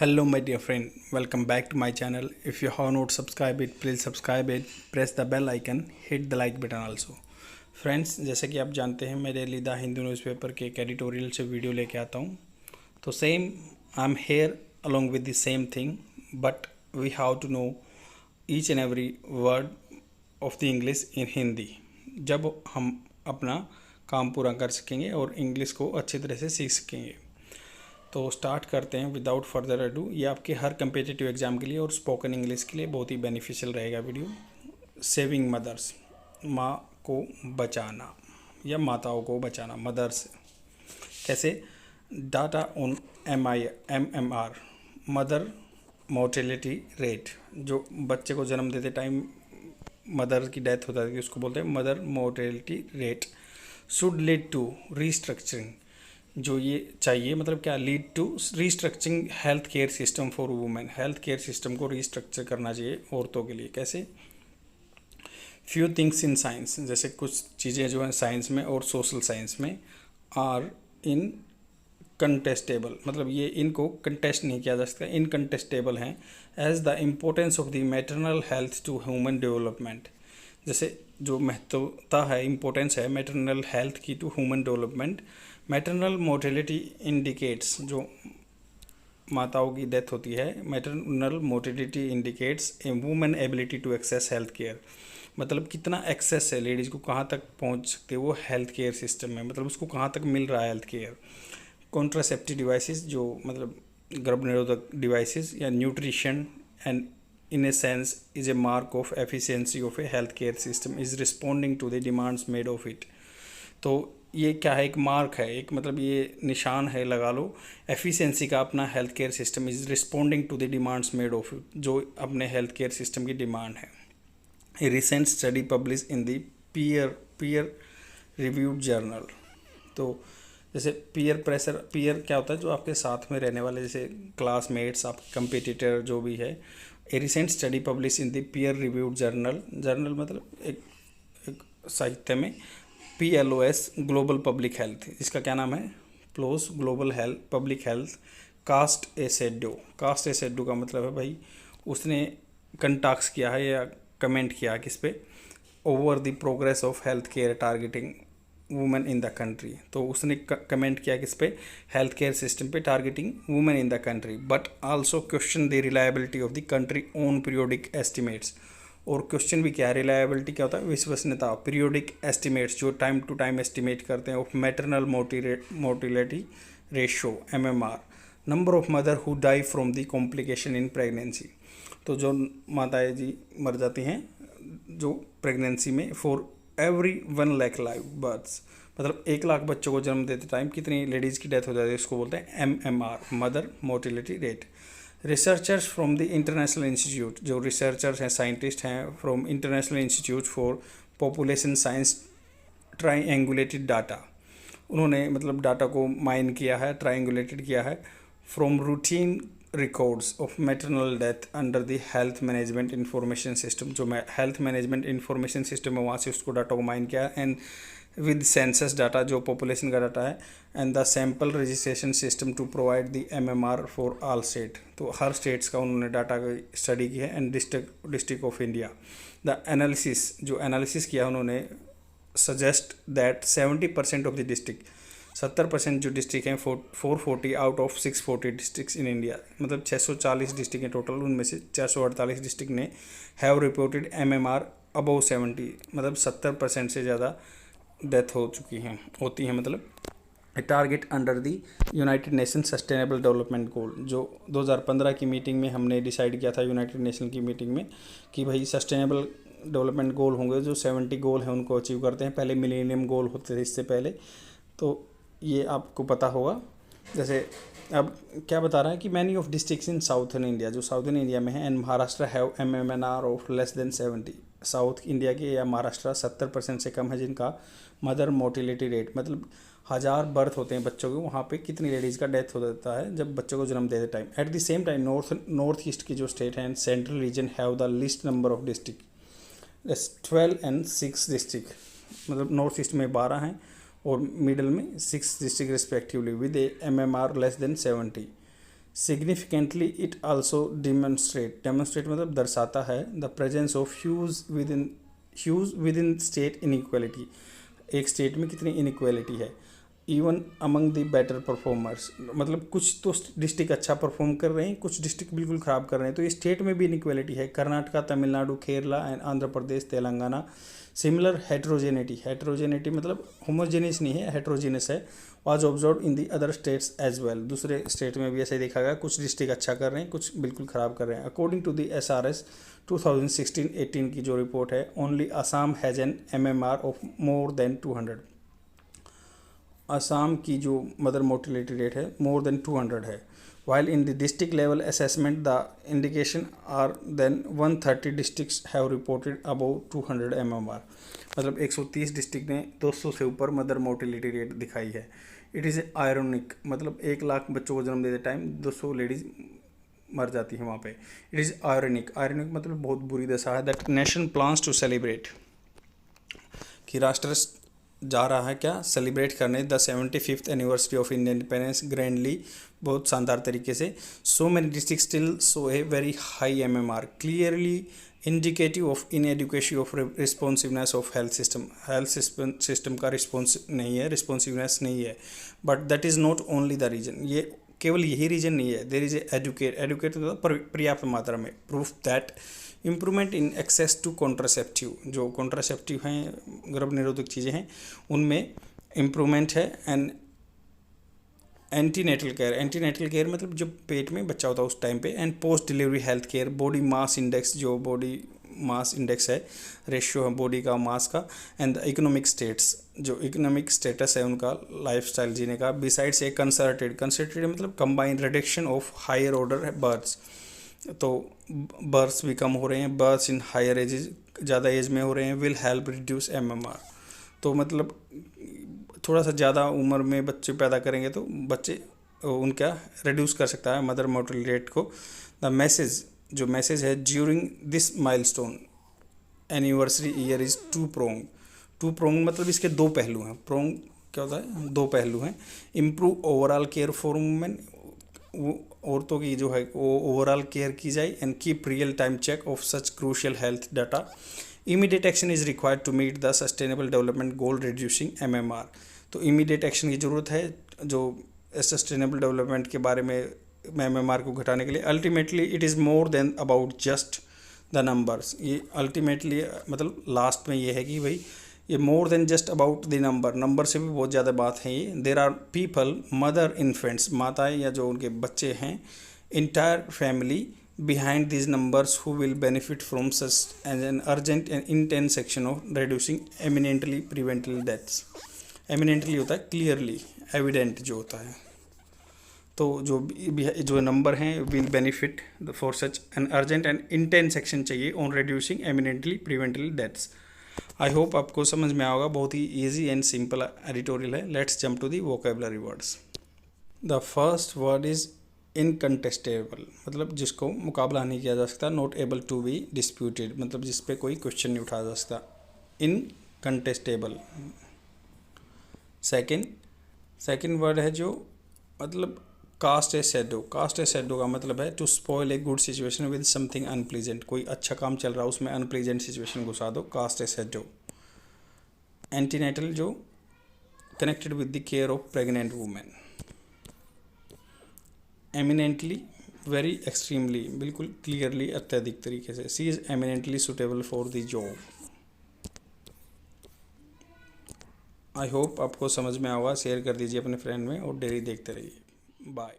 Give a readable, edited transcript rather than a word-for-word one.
Hello my dear friend, welcome back to my channel. If you have not subscribed it, please subscribe it, press the bell icon, hit the like button also. Friends, जैसे कि आप जानते हैं मैं daily the Hindu newspaper के एक editorial से video लेके आता हूँ. तो same I am here along with the same thing, but we have to know each and every word of the English in Hindi. जब हम अपना काम पूरा कर सकेंगे और इंग्लिश को अच्छी तरह से सीख सकेंगे. तो स्टार्ट करते हैं विदाउट फर्दर अडू. ये आपके हर कम्पिटिटिव एग्ज़ाम के लिए और स्पोकन इंग्लिश के लिए बहुत ही बेनिफिशियल रहेगा वीडियो. सेविंग मदर्स, माँ को बचाना या माताओं को बचाना. मदर्स कैसे? Data on MMR, mother mortality rate. जो बच्चे को जन्म देते टाइम मदर की डेथ होता है उसको बोलते हैं mother mortality rate. Should lead to restructuring, जो ये चाहिए मतलब क्या, lead to restructuring health care system for women. Health care system को रीस्ट्रक्चर करना चाहिए औरतों के लिए. कैसे? फ्यू थिंग्स इन साइंस, जैसे कुछ चीज़ें जो हैं साइंस में और सोशल साइंस में आर इन कंटेस्टेबल, मतलब ये इनको कंटेस्ट नहीं किया जा सकता, इनकंटेस्टेबल हैं. As the importance of the maternal health to human development, जैसे जो महत्वता है, इम्पोर्टेंस है मैटरनल हेल्थ की to human development. Maternal mortality indicates, जो माताओं की डेथ होती है, maternal mortality indicates a women ability to access health care. मतलब कितना एक्सेस है लेडीज़ को, कहाँ तक पहुँच सकते हैं वो हेल्थ केयर सिस्टम में, मतलब उसको कहाँ तक मिल रहा है हेल्थ केयर. कॉन्ट्रासेप्टिव डिवाइसेस, जो मतलब गर्भ निरोधक डिवाइसेस या nutrition and in a sense is a mark of efficiency of a healthcare system is responding to the demands made of it. तो ये क्या है? एक मार्क है, एक मतलब ये निशान है, लगा लो, एफिशिएंसी का अपना health care system is responding to the demands made of it, जो अपने हेल्थ केयर सिस्टम की डिमांड है. A recent study publish in the peer reviewed journal. तो जैसे पीयर प्रेशर, पीयर क्या होता है? जो आपके साथ में रहने वाले, जैसे क्लासमेट्स, आपके कंपिटिटर जो भी है. A recent study publish in the peer reviewed journal. Journal मतलब एक साहित्य में. PLOS ग्लोबल पब्लिक हेल्थ, इसका क्या नाम है? PLOS Global Health public health. Cast a shadow. Cast a shadow का मतलब है भाई उसने कंटाक्स किया है या कमेंट किया किस पे? Over the progress of health care targeting women in the country. तो उसने कमेंट किया किस पे? हेल्थ केयर सिस्टम पे targeting women in the country. But also question the reliability of the country own periodic estimates. और question भी क्या है? रिलायबिलिटी क्या होता है? विश्वसनीयता. पीरियोडिक एस्टिमेट्स, जो टाइम टू टाइम एस्टिमेट करते हैं, of maternal mortality ratio MMR. Number of mother who die from the complication in pregnancy. तो जो माताएं जी मर जाती हैं जो प्रेगनेंसी में, for every 1 lakh live births, मतलब 1 लाख बच्चों को जन्म देते टाइम कितनी लेडीज़ की डेथ हो जाती है, उसको बोलते हैं MMR, mother mortality rate. Researchers from the international institute, जो रिसर्चर्स हैं, साइंटिस्ट हैं from international institute for population science triangulated data. उन्होंने मतलब डाटा को माइन किया है, ट्राइएंगुलेटेड किया है from routine records of maternal death under the health management information system. जो हेल्थ मैनेजमेंट इंफॉर्मेशन सिस्टम है वहाँ से उसको डाटा को माइन किया. एंड विद सेंसस डाटा, जो पॉपुलेशन का डाटा है. And the sample registration system to provide the MMR for all state. तो हर स्टेट्स का उन्होंने डाटा की स्टडी की है. And district of India. The analysis, जो एनालिसिस किया उन्होंने, suggest that 70% of the district, 70% जो डिस्ट्रिक्ट हैं, 440 out of 640 district in India, मतलब 640 डिस्ट्रिक्ट हैं टोटल, उनमें से 448 डिस्ट्रिक्ट ने हैव रिपोर्टेड MMR अबव 70, मतलब 70% से ज़्यादा डेथ हो चुकी हैं, होती हैं. मतलब target under the United nation sustainable development गोल, जो 2015 की मीटिंग में हमने डिसाइड किया था यूनाइटेड नेशन की मीटिंग में कि भाई सस्टेनेबल डेवलपमेंट गोल होंगे, जो 70 गोल हैं उनको अचीव करते हैं. पहले मिलेनियम गोल होते थे इससे पहले, तो ये आपको पता होगा. जैसे अब क्या बता रहा है कि many of districts in southern India, जो साउथर्न इंडिया में है, and Maharashtra have MMR of less than 70. South India के या महाराष्ट्र 70% से कम है जिनका मदर मोर्टिलिटी रेट, मतलब 1000 बर्थ होते हैं बच्चों के, वहाँ पे कितनी लेडीज़ का डेथ हो जाता है जब बच्चों को जन्म देते time. At the same time north east की जो स्टेट है and central region have the list number of district, 12 and 6 district, मतलब नॉर्थ ईस्ट में 12 हैं और मिडल में 6 district respectively with MMR less than 70. Significantly it also demonstrate मतलब दर्शाता है the presence of huge with in state inequality, एक state में कितनी इनइक्वालिटी है। Even among the better performers, मतलब कुछ तो डिस्ट्रिक्ट अच्छा परफॉर्म कर रहे हैं, कुछ डिस्ट्रिक्ट बिल्कुल ख़राब कर रहे हैं, तो ये स्टेट में भी इनइक्वालिटी है। Karnataka, Tamil Nadu, Kerala and Andhra Pradesh, Telangana similar heterogeneity मतलब होमोजेनियस नहीं है, हेट्रोजेनियस है। Was observe in the other states as well, दूसरे स्टेट में भी ऐसा ही देखा गया, कुछ डिस्ट्रिक्ट अच्छा कर रहे हैं, कुछ बिल्कुल ख़राब कर रहे हैं। अकॉर्डिंग टू दी SRS 2016-18 की जो रिपोर्ट है, only Assam has an MMR of more than 200। Assam की जो मदर मोर्टिलिटी रेट है मोर देन 200 है। While in the district level assessment the indication are than 130 districts have reported above 200 MMR, मतलब 130 district ने 200 से ऊपर मदर मोर्टिलिटी रेट दिखाई है। इट इज़ आयरोनिक, मतलब 1 लाख बच्चों को जन्म देते टाइम 200 लेडीज़ मर जाती हैं वहाँ पे। इट इज़ आयरोनिक मतलब बहुत बुरी दशा है। That nation plans to celebrate, कि राष्ट्र जा रहा है क्या, सेलिब्रेट करने the 75th anniversary of independence grandly, बहुत शानदार तरीके से। So many district still so a very high MMR, clearly indicative of inadequacy of responsiveness of health system का रिस्पॉन्सिवनेस नहीं है। But that is not only the reason, ये केवल यही रीजन नहीं है। देर इज एडुकेट पर्याप्त मात्रा में। Proof that improvement in access to contraceptive, जो कॉन्ट्रासेप्टिव हैं गर्भ निरोधक चीज़ें हैं उनमें इम्प्रूवमेंट है। एंड एंटीनेटल केयर मतलब जब पेट में बच्चा होता है उस टाइम पे। And post delivery health care, body mass index, जो बॉडी मास इंडेक्स है, रेशियो है बॉडी का मास का। एंड द इकोनॉमिक स्टेट्स, जो इकोनॉमिक स्टेटस है उनका, लाइफस्टाइल जीने का। बिसाइड्स ए कंसर्टेड मतलब combined reduction of higher order births, तो बर्थ्स भी कम हो रहे हैं, बर्थ्स इन हायर एजेस ज़्यादा एज में हो रहे हैं, विल हेल्प रिड्यूस MMR। तो मतलब थोड़ा सा ज़्यादा उम्र में बच्चे पैदा करेंगे तो बच्चे उनका रिड्यूस कर सकता है मदर मोर्टलिटी रेट को। द मैसेज है during this milestone anniversary year is two prong मतलब इसके 2 पहलू हैं। प्रोंग क्या होता है, 2 पहलू हैं। Improve overall care for women, औरतों की जो है वो ओवरऑल केयर की जाए। And keep real time check of such crucial health data. Immediate action is required to meet the sustainable development goal reducing MMR, तो इमीडिएट एक्शन की ज़रूरत है जो सस्टेनेबल डेवलपमेंट के बारे में MMR को घटाने के लिए। Ultimately it is more than about just the numbers, ये अल्टीमेटली मतलब लास्ट में ये है कि भाई ये more than just about the number से भी बहुत ज़्यादा बात है ये। There are people, mother, infants, माताएं या जो उनके बच्चे हैं, entire family behind these numbers who will benefit from such an urgent and intense action of reducing eminently preventable deaths। eminently होता है clearly, evident जो होता है, तो जो नंबर हैं will benefit for such an urgent and intense action चाहिए on reducing eminently preventable deaths। I hope आपको समझ में आएगा, बहुत ही ईजी एंड सिंपल एडिटोरियल है। Let's jump to the vocabulary words. The first word is incontestable, मतलब जिसको मुकाबला नहीं किया जा सकता। Not able to be disputed, मतलब जिस पे कोई क्वेश्चन नहीं उठाया जा सकता। इनकंटेस्टेबल। सेकंड वर्ड है जो मतलब कास्ट ए शेडो का मतलब है to spoil a good situation with something unpleasant, कोई अच्छा काम चल रहा है उसमें अनप्लीजेंट सिचुएशन घुसा दो, कास्ट ए शेडो। एंटीनेटल जो connected with the care of pregnant women. Eminently very extremely, बिल्कुल क्लियरली अत्यधिक तरीके से। She is eminently suitable for the job. I hope आपको समझ में आएगा। शेयर कर दीजिए अपने फ्रेंड में और डेली देखते रहिए। बाय।